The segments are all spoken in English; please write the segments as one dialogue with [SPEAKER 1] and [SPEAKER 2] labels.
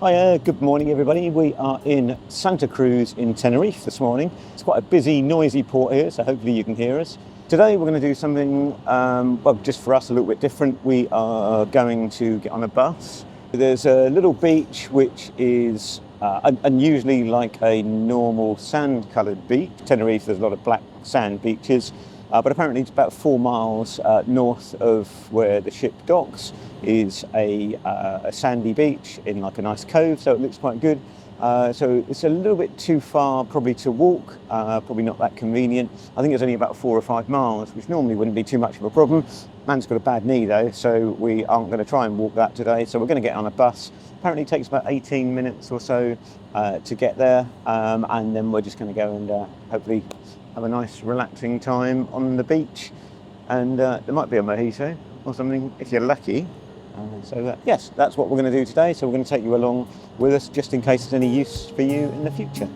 [SPEAKER 1] Hi, good morning everybody. We are in Santa Cruz in Tenerife this morning. It's quite a busy, noisy port here, so hopefully you can hear us. Today we're going to do something, well, just for us a little bit different. We are going to get on a bus. There's a little beach which is unusually like a normal sand-coloured beach. Tenerife, there's a lot of black sand beaches, but apparently it's about 4 miles north of where the ship docks is a sandy beach in like a nice cove, so it looks quite good. So it's a little bit too far probably to walk, probably not that convenient. I think it's only about 4 or 5 miles, which normally wouldn't be too much of a problem. Man's got a bad knee though, so we aren't going to try and walk that today. So we're going to get on a bus. Apparently it takes about 18 minutes or so to get there, and then we're just going to go and hopefully have a nice relaxing time on the beach. And there might be a mojito or something if you're lucky. Yes, that's what we're going to do today. So we're going to take you along with us just in case there's any use for you in the future.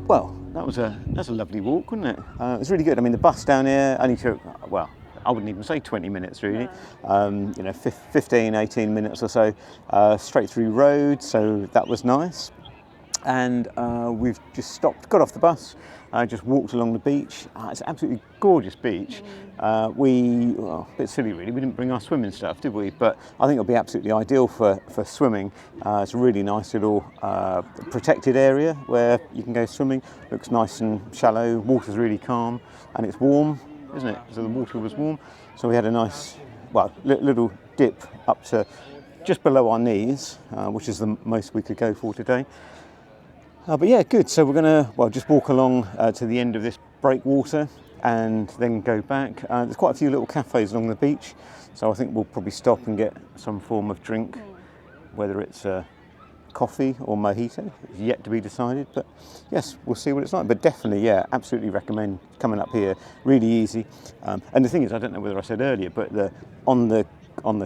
[SPEAKER 1] Well, that's a lovely walk, wasn't it? It was really good. I mean, the bus down here only took, well, I wouldn't even say 20 minutes really, 15, 18 minutes or so, straight through road, so that was nice. and we've just stopped, got off the bus, just walked along the beach. It's an absolutely gorgeous beach. A bit silly really, we didn't bring our swimming stuff, did we? But I think it'll be absolutely ideal for swimming. It's a really nice little protected area where you can go swimming. Looks nice and shallow, water's really calm, and it's warm, isn't it? So the water was warm. So we had a nice, little dip up to just below our knees, which is the most we could go for today. But yeah, good. So we're gonna, just walk along to the end of this breakwater and then go back. There's quite a few little cafes along the beach, so I think we'll probably stop and get some form of drink, whether it's coffee or mojito. It's yet to be decided, but yes, we'll see what it's like. But definitely, yeah, absolutely recommend coming up here. Really easy. And the thing is, I don't know whether I said earlier, but on the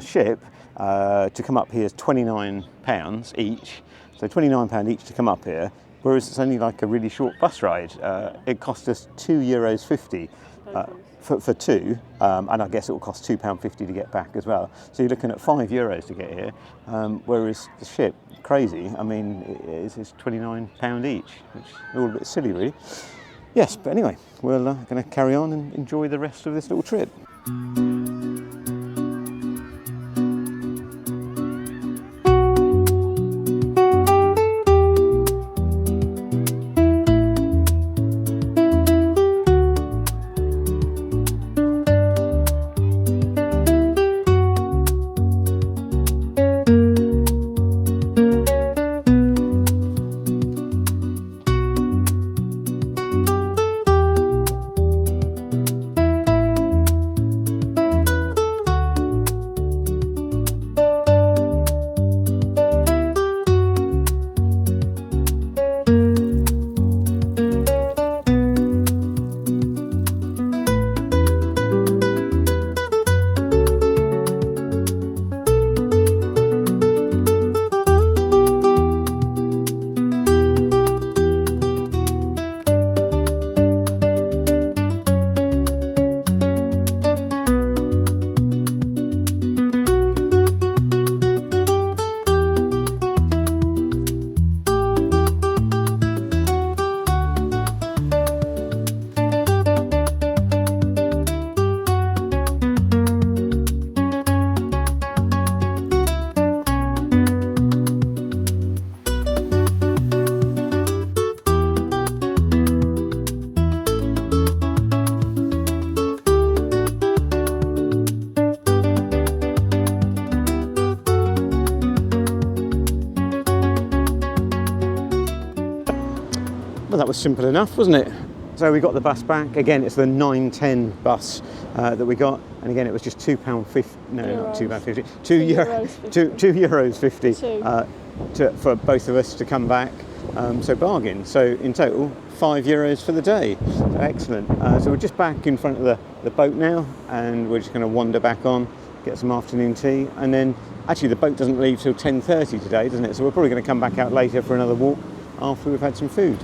[SPEAKER 1] ship to come up here is £29 each. So £29 each to come up here. Whereas it's only like a really short bus ride. It cost us €2.50 for two, and I guess it will cost £2.50 to get back as well. So you're looking at €5 to get here, whereas the ship, crazy, I mean, it's £29 each, which is a little bit silly really. Yes, but anyway, we're going to carry on and enjoy the rest of this little trip. Well, that was simple enough, wasn't it? So we got the bus back. Again, it's the 9:10 bus that we got, and again, it was just £2.50. No,
[SPEAKER 2] Euros.
[SPEAKER 1] not £2.50. €2.50 for both of us to come back. So bargain. So in total, €5 for the day. So excellent. So we're just back in front of the boat now, and we're just going to wander back on, get some afternoon tea, and then actually the boat doesn't leave till 10:30 today, doesn't it? So we're probably going to come back out later for another walk after we've had some food.